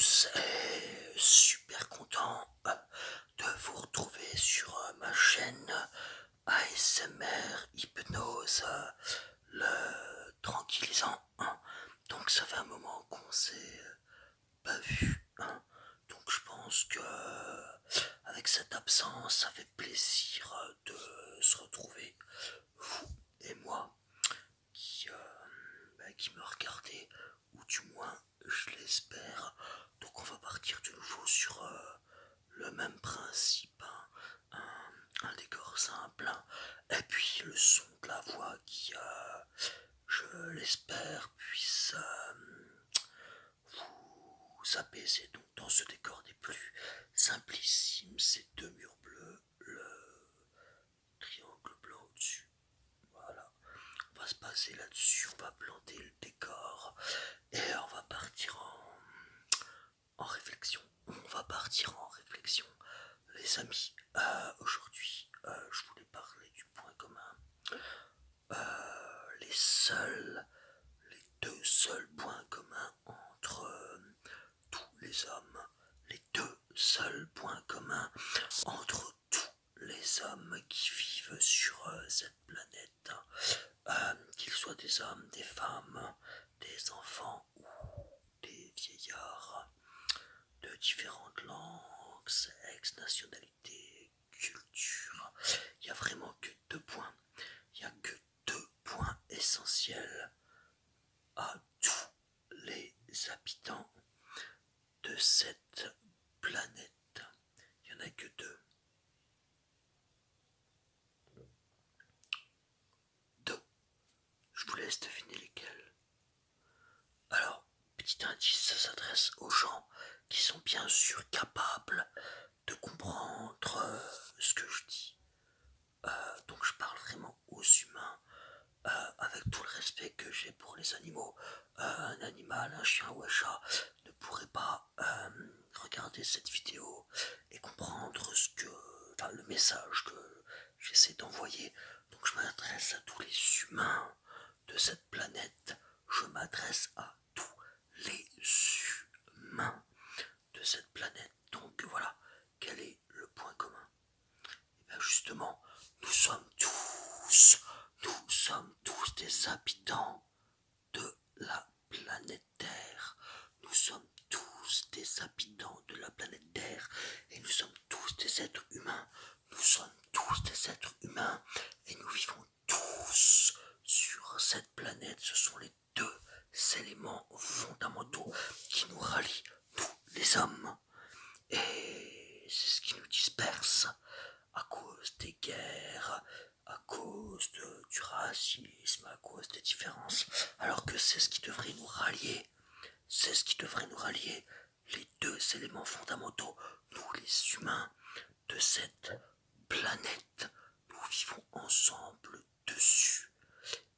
tous et super content de vous retrouver sur ma chaîne ASMR Hypnose, le tranquillisant. Donc ça fait un moment qu'on s'est pas vu. Donc je pense que avec cette absence, ça fait plaisir de se retrouver, vous et moi, qui me regardez, ou du moins je l'espère. Donc on va partir de nouveau sur le même principe, un décor simple, et puis le son de la voix qui, je l'espère, puisse vous apaiser. Donc dans ce décor des plus simplissimes, ces deux murs bleus, le triangle blanc au-dessus. Voilà, on va se baser là-dessus, on va planter le décor et on va partir en réflexion. On va partir en réflexion, les amis. Aujourd'hui, je voulais parler du point commun. Les deux seuls points communs entre tous les hommes. Les deux seuls points communs entre tous les hommes qui vivent sur cette planète. Qu'ils soient des hommes, des femmes, des enfants ou des vieillards de différentes langues, sexes, nationalités, cultures. Il n'y a vraiment que deux points. Il n'y a que deux points essentiels à tous les habitants de cette planète. Il n'y en a que deux. Deux. Je vous laisse deviner lesquels. Alors, petit indice, ça s'adresse aux gens qui sont bien sûr capables de comprendre ce que je dis. Donc je parle vraiment aux humains, avec tout le respect que j'ai pour les animaux. Un animal, un chien ou un chat ne pourrait pas regarder cette vidéo et comprendre le message que j'essaie d'envoyer. Donc je m'adresse à tous les humains de cette planète. Je m'adresse à tous les humains de cette planète. Donc voilà, quel est le point commun? Et bien justement, nous sommes tous des habitants de la planète Terre. Nous sommes tous des habitants de la planète Terre et nous sommes tous des êtres humains. Nous sommes tous des êtres humains et nous vivons tous sur cette planète. Ce sont les deux éléments fondamentaux qui nous rallient, nous les hommes. Et c'est ce qui nous disperse à cause des guerres, à cause du racisme, à cause des différences, alors que c'est ce qui devrait nous rallier. C'est ce qui devrait nous rallier, les deux éléments fondamentaux, nous les humains de cette planète. Nous vivons ensemble dessus.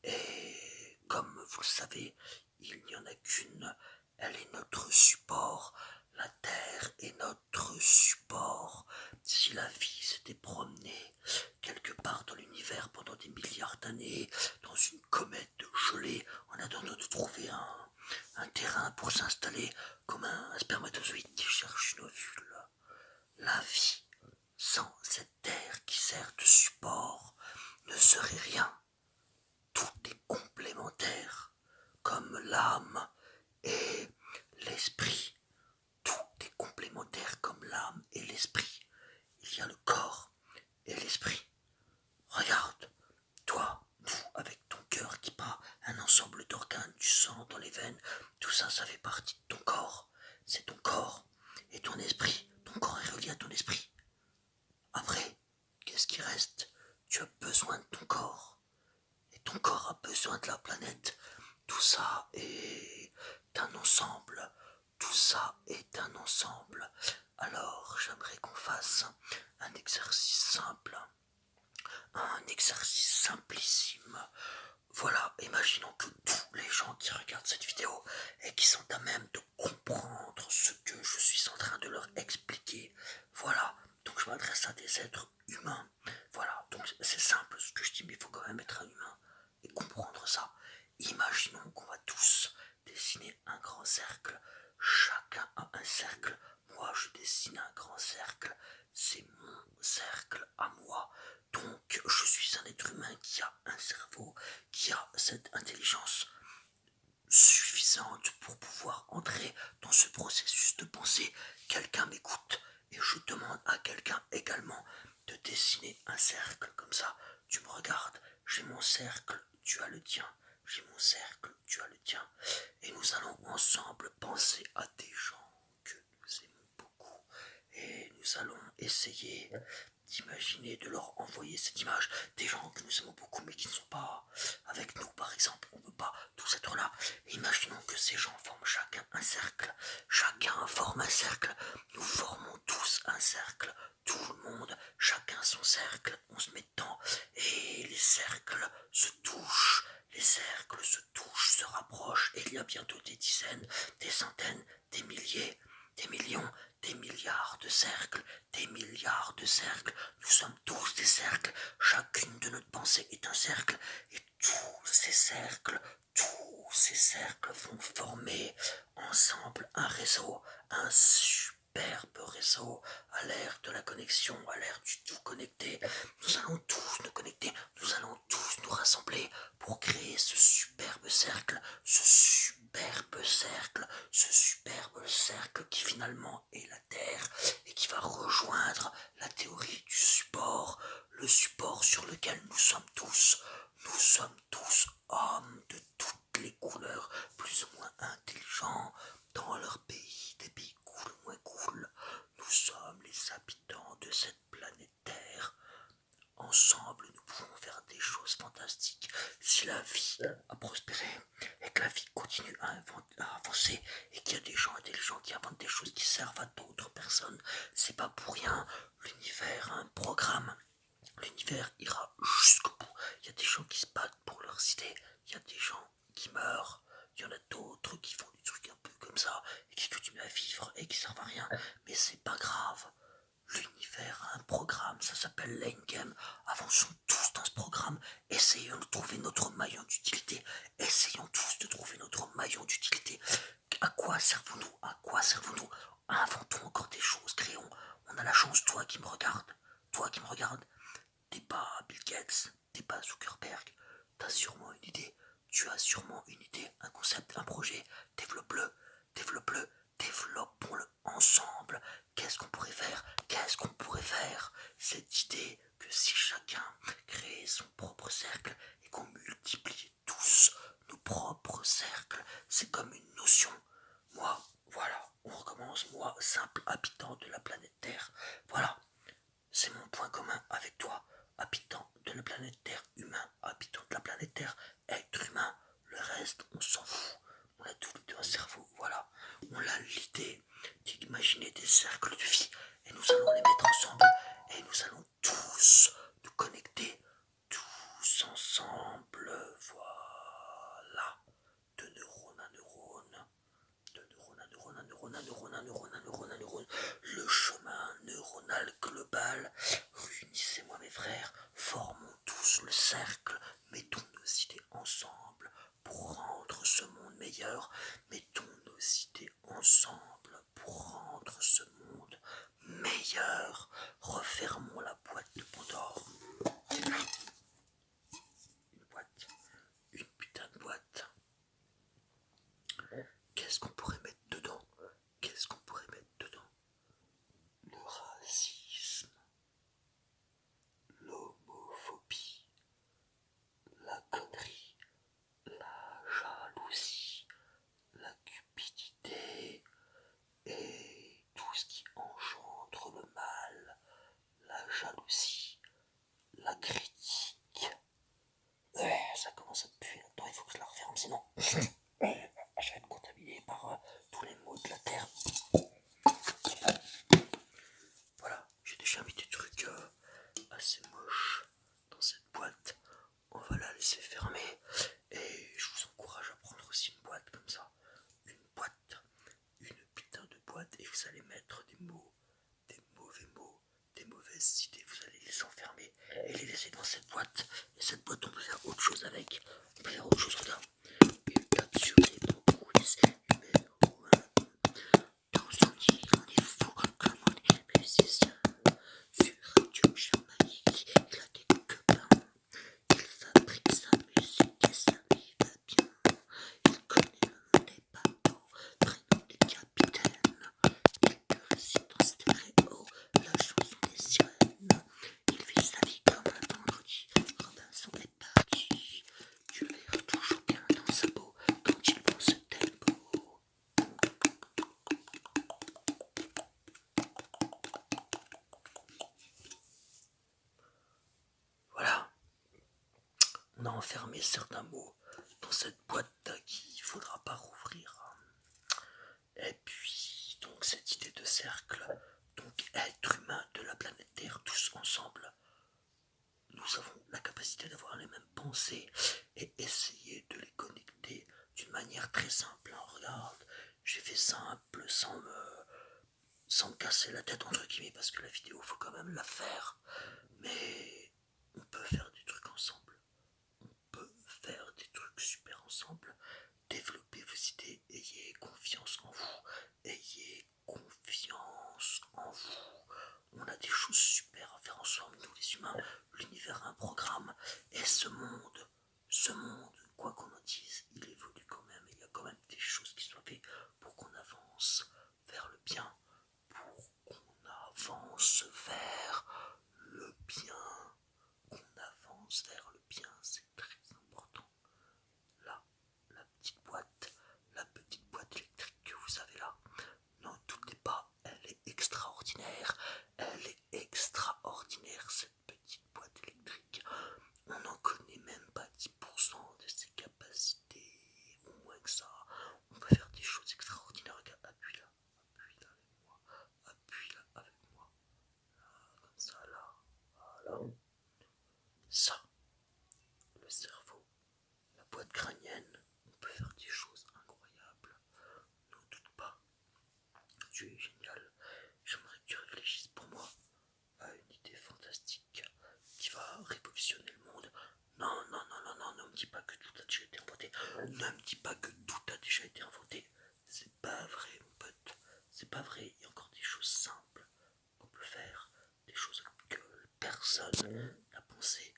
Et comme vous le savez, il n'y en a qu'une, elle est notre support. La Terre est notre support. Si la vie s'était promenée quelque part dans l'univers pendant des milliards d'années, dans une comète gelée, en attendant de trouver un terrain pour s'installer comme un spermatozoïde qui cherche une ovule, la vie, sans cette Terre qui sert de support, ne serait rien. Tout est complémentaire, comme l'âme et l'esprit. Tout est complémentaire comme l'âme et l'esprit. Il y a le corps et l'esprit. Regarde, toi, vous, avec ton cœur qui bat, un ensemble d'organes, du sang dans les veines, tout ça, ça fait partie de ton corps. C'est ton corps et ton esprit. Ton corps est relié à ton esprit. Après, qu'est-ce qui reste? Tu as besoin de ton corps. Et ton corps a besoin de la planète. Tout ça est un ensemble. Tout ça est un ensemble. Alors, j'aimerais qu'on fasse un exercice simple. Un exercice simplissime. Voilà, imaginons que tous les gens qui regardent cette vidéo et qui sont à même de comprendre ce que je suis en train de leur expliquer. Voilà, donc je m'adresse à des êtres humains. Voilà, donc c'est simple ce que je dis, mais il faut quand même être un humain et comprendre ça. Imaginons qu'on va tous dessiner un grand cercle chacun a un cercle. Moi, je dessine un grand cercle. C'est mon cercle à moi. Donc, je suis un être humain qui a un cerveau, qui a cette intelligence suffisante pour pouvoir entrer dans ce processus de pensée. Quelqu'un m'écoute et je demande à quelqu'un également de dessiner un cercle comme ça. Tu me regardes, j'ai mon cercle, tu as le tien. J'ai mon cercle, tu as le tien. Et nous allons ensemble penser à des gens que nous aimons beaucoup. Et nous allons essayer d'imaginer, de leur envoyer cette image. Des gens que nous aimons beaucoup mais qui ne sont pas avec nous, par exemple. On ne peut pas tous être là. Et imaginons que ces gens forment chacun un cercle. Chacun forme un cercle. Nous formons tous un cercle. Tout le monde, chacun son cercle. On se met dedans. Et les cercles se touchent. Les cercles se touchent, se rapprochent. Et il y a bientôt des dizaines, des centaines, des milliers, des millions, des milliards de cercles, des milliards de cercles. Nous sommes tous des cercles. Chacune de notre pensée est un cercle. Et tous ces cercles vont former ensemble un réseau, un superbe réseau à l'ère de la connexion, à l'ère du tout connecté. Nous allons tous nous connecter, nous allons tous nous rassembler pour créer ce superbe cercle, ce superbe cercle qui finalement est la Terre et qui va rejoindre la théorie du support, le support sur lequel nous sommes tous. Nous sommes tous hommes de toutes les couleurs, plus ou moins intelligents, dans leur pays, des pays cool ou moins cool. Nous sommes les habitants de cette planète Terre. Ensemble, nous pouvons faire des choses fantastiques. Si la vie a prospéré et que la vie continue à avancer et qu'il y a des gens intelligents qui inventent des choses qui servent à d'autres personnes, c'est pas pour rien. L'univers a un programme. L'univers ira jusqu'au bout. Il y a des gens qui se battent pour leurs idées. Il y a des gens qui meurent. Il y en a d'autres qui font des trucs un peu comme ça et qui continuent à vivre et qui servent à rien. Mais c'est pas grave. L'univers a un programme, ça s'appelle l'endgame. Avançons tous dans ce programme. Essayons de trouver notre maillon d'utilité. Essayons tous de trouver notre maillon d'utilité. À quoi servons-nous? À quoi servons-nous? Inventons encore des choses, créons. On a la chance, toi qui me regardes. Toi qui me regardes. T'es pas Bill Gates, t'es pas Zuckerberg, t'as sûrement une idée, tu as sûrement une idée, un concept, un projet, développe-le, développe-le, développons-le ensemble. Qu'est-ce qu'on pourrait faire? Qu'est-ce qu'on pourrait faire? Cette idée que si chacun créait son propre cercle et qu'on multipliait tous nos propres cercles, c'est comme une notion. Moi, voilà, on recommence, moi, simple habitant de la planète Terre, voilà. C'est mon point commun avec toi, habitant de la planète Terre, humain, habitant de la planète Terre, être humain. Le reste, on s'en fout. On a tous les deux un cerveau, voilà. On a l'idée d'imaginer des cercles de vie et nous allons les mettre ensemble et nous allons tous nous connecter, tous ensemble, voilà. De neurone à neurone. De neurone à neurone à neurone à neurone à neurone à neurone à neurone, le chemin neuronal global. Réunissez-moi mes frères, formons tous le cercle, mettons nos idées ensemble pour rendre ce monde meilleur, mettons nos idées ensemble pour rendre ce monde meilleur. Refermons la boîte de Pandore. Une boîte, une putain de boîte. Qu'est-ce qu'on pourrait mettre dedans? Qu'est-ce qu'on pourrait mettre dedans? Le racisme, l'homophobie, la connerie, la jalousie, la cupidité et tout ce qui engendre le mal, la jalousie, la critique. Ça commence à puer là-dedans, il faut que je la referme sinon je vais être contaminé par tous les maux de la terre. Voilà, j'ai déjà mis des trucs assez moches dans cette boîte. On va la laisser fermer et je vous encourage à prendre aussi une boîte comme ça. Une boîte, une putain de boîte et vous allez mettre des mots, des mauvais mots, des mauvaises idées. Vous allez les enfermer et les laisser dans cette boîte. Et cette boîte, on peut faire autre chose avec. On peut faire autre chose, regarde. Une capsule et ton quiz numéro 1. enfermer certains mots dans cette boîte qu'il ne faudra pas rouvrir. Et puis, donc, cette idée de cercle, donc être humain de la planète Terre, tous ensemble, nous avons la capacité d'avoir les mêmes pensées et essayer de les connecter d'une manière très simple. Regarde, j'ai fait simple sans me casser la tête entre guillemets parce que la vidéo faut quand même la faire. Mais on peut faire des trucs ensemble. On peut faire des trucs super ensemble. Développez vos idées, ayez confiance en vous. Ayez confiance en vous. On a des choses super à faire ensemble, nous les humains. L'univers a un programme. Et ce monde, quoi qu'on en dise, il évolue quand même. Il y a quand même des choses qui sont faites pour qu'on avance vers le bien. Pour qu'on avance vers le bien. Qu'on avance vers le bien, c'est très important. Là, la petite boîte électrique que vous avez là, n'en doutez pas, elle est extraordinaire. Elle est extraordinaire, cette petite boîte électrique. On n'en connaît même pas 10% de ses capacités, ou moins que ça. On peut faire des choses extraordinaires. Regarde, appuie là avec moi, appuie là avec moi, là, comme ça, là, voilà. Ça, le cerveau, la boîte crânienne, on peut faire des choses incroyables. N'en doute pas. Tu es génial. J'aimerais que tu réfléchisses pour moi à une idée fantastique qui va révolutionner le monde. Non, ne me dis pas que tout a déjà été inventé. Ne me dis pas que tout a déjà été inventé. C'est pas vrai, mon pote. C'est pas vrai. Il y a encore des choses simples qu'on peut faire. Des choses que personne n'a pensé.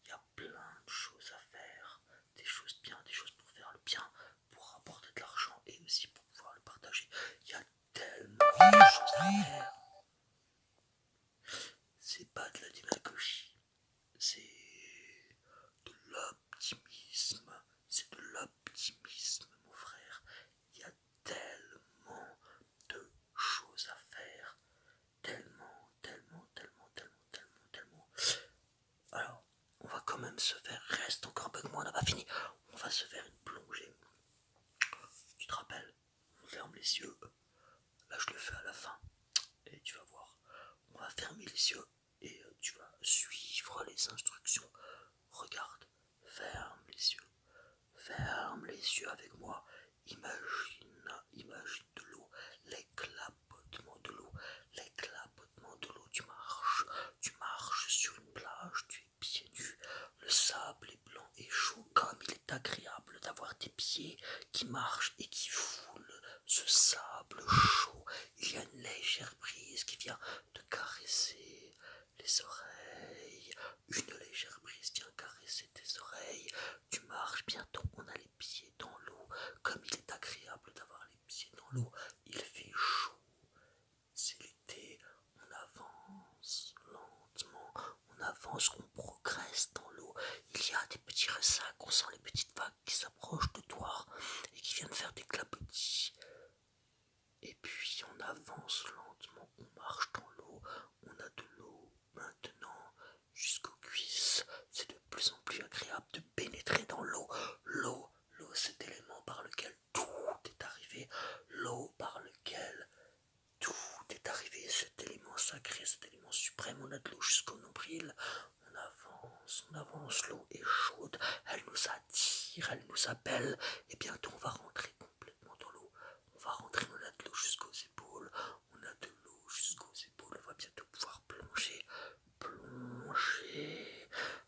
Il y a plein de choses à faire. Des choses bien, des choses pour faire le bien, pour rapporter de l'argent et aussi pour pouvoir le partager. Il y a tellement de choses à faire. C'est pas de la démagogie, c'est de l'optimisme. C'est de l'optimisme, mon frère. Il y a tellement de choses à faire. Tellement. Alors, on va quand même se faire, reste encore un peu que moi, on n'a pas fini. On va se faire une plongée. Tu te rappelles? On ferme les yeux. Là, je le fais à la fin. Et tu vas voir. On va fermer les yeux et tu vas suivre les instructions. Regarde, ferme les yeux. Ferme les yeux avec moi. Imagine de l'eau, l'éclabotement de l'eau, l'éclabotement de l'eau. Tu marches sur une plage, tu es pieds nus. Le sable est blanc et chaud, comme il est agréable d'avoir des pieds qui marchent et qui foulent ce sable chaud. Il y a une légère brise qui vient te caresser les oreilles. Une légère brise vient caresser tes oreilles. Tu marches, bientôt on a les pieds dans l'eau. Comme il est agréable d'avoir les pieds dans l'eau, il fait chaud. C'est l'été, on avance lentement, on avance, on progresse dans l'eau. Il y a des petits ressacs, on sent les petites vagues qui s'approchent de toi et qui viennent faire des clapotis. Et puis on avance lentement, on marche dans l'eau, on a de l'eau maintenant jusqu'aux cuisses. C'est de plus en plus agréable de pénétrer dans l'eau. L'eau, cet élément par lequel tout est arrivé. L'eau par lequel tout est arrivé, cet élément sacré, cet élément suprême. On a de l'eau jusqu'au nombril. On avance, l'eau est chaude, elle nous attire, elle nous appelle. Et bientôt on va rentrer complètement dans l'eau. On va rentrer, on a de l'eau jusqu'aux épaules. On a de l'eau jusqu'aux épaules. On va bientôt pouvoir plonger.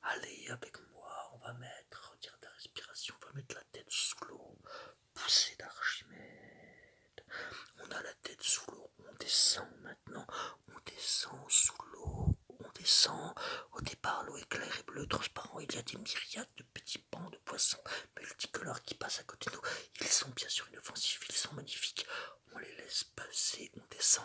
Allez, avec moi, on va mettre, retire ta respiration, on va mettre la tête sous l'eau. Poussée d'Archimède. On a la tête sous l'eau, on descend maintenant. On descend sous l'eau. On descend. Au départ, l'eau est claire et bleue, transparent. Il y a des myriades de petits bancs de poissons multicolores qui passent à côté de nous. Ils sont bien sûr inoffensifs, ils sont magnifiques. On les laisse passer, on descend.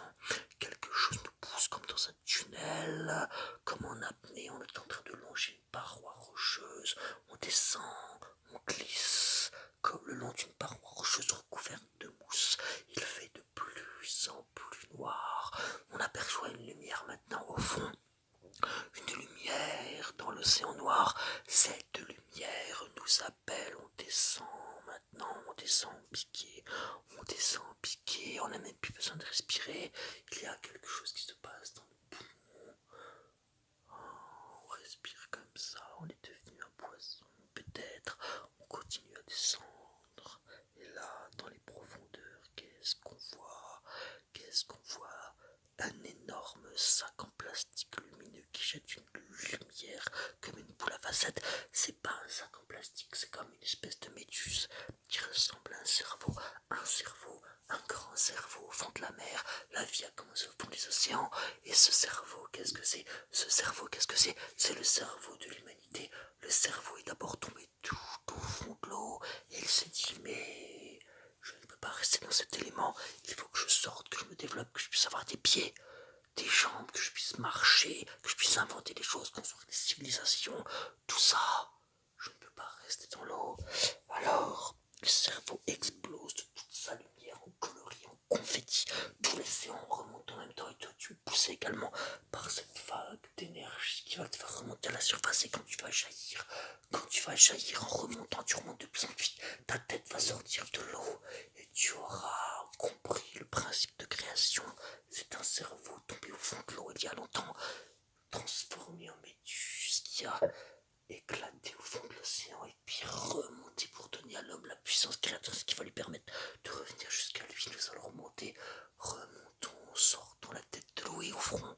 Quelque chose nous pousse comme dans un tunnel, comme en apnée. On est en train de longer une paroi rocheuse. On descend, on glisse, comme le long d'une paroi rocheuse recouverte de mousse. Il fait de plus en plus noir. On aperçoit une lumière maintenant au fond. Une lumière dans l'océan noir. Cette lumière pieds, on n'a même plus besoin de respirer. Il y a quelque chose qui se passe dans nos poumons. On respire comme ça, on est devenu un poisson, peut-être. On continue à descendre. Et là, dans les profondeurs, qu'est-ce qu'on voit? Qu'est-ce qu'on voit? Un énorme sac en plastique lumineux qui jette une lumière comme une boule à facettes. C'est pas un sac en plastique, c'est comme une espèce de méduse qui ressemble à un cerveau. Un grand cerveau au fond de la mer. La vie a commencé au fond des océans. Et ce cerveau, qu'est-ce que c'est? Ce cerveau, qu'est-ce que c'est? C'est le cerveau de l'humanité. Le cerveau est d'abord tombé tout au fond de l'eau. Et il s'est dit, mais je ne peux pas rester dans cet élément. Il faut que je sorte, que je me développe, que je puisse avoir des pieds, des jambes, que je puisse marcher, que je puisse inventer des choses, construire des civilisations. Tout ça, je ne peux pas rester dans l'eau. Alors, le cerveau explose de toute sa lumière en coloris, en confetti. Tout l'océan remonte en même temps et toi tu es poussé également par cette vague d'énergie qui va te faire remonter à la surface. Et quand tu vas jaillir en remontant, tu remontes de plus en plus vite. Ta tête va sortir de l'eau et tu auras compris le principe de création. C'est un cerveau tombé au fond de l'eau il y a longtemps, transformé en méduse qui a éclaté au fond de l'océan et puis remonter pour donner à l'homme la puissance créatrice qui va lui permettre de revenir jusqu'à lui. Nous allons remontons, sortons la tête de l'eau et ouvrons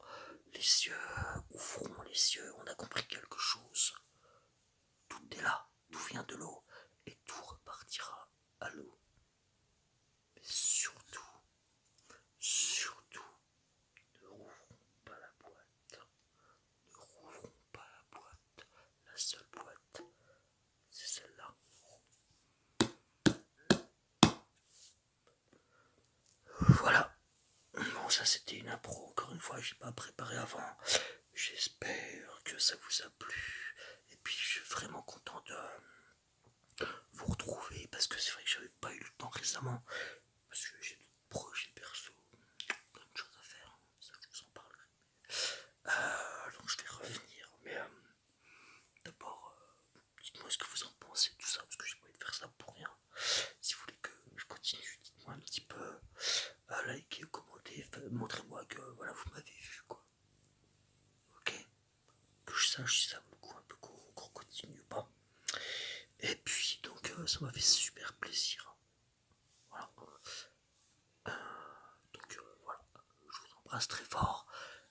les yeux, on a compris quelque chose. Tout est là, tout vient de l'eau et tout repartira à l'eau. Mais surtout, ne rouvrons pas la boîte. Ne rouvrons pas la boîte. La seule boîte, c'est celle-là. Voilà. Bon, ça c'était une impro. Encore une fois, j'ai pas préparé avant. J'espère que ça vous a plu. Et puis, je suis vraiment content de vous retrouver parce que c'est vrai que j'avais pas eu le temps récemment. Parce que j'ai d'autres projets perso, plein de choses à faire. Ça, je vous en parlerai. Donc, je vais revenir. Mais d'abord, dites-moi ce que vous en pensez, tout ça, parce que j'ai pas envie de faire ça pour rien. Si vous voulez que je continue, dites-moi un petit peu, likez, commentez, montrez-moi que voilà, vous m'avez vu, quoi. Ok? Que je sache si ça vaut le coup un peu qu'on continue ou pas. Et puis, donc, ça m'a fait super plaisir. Voilà. Donc, voilà, je vous embrasse très fort.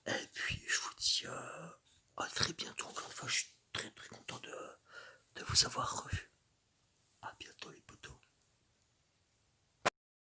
Et puis, je vous dis à très bientôt. Encore une fois, je suis très très content de vous avoir revu. À bientôt les potos.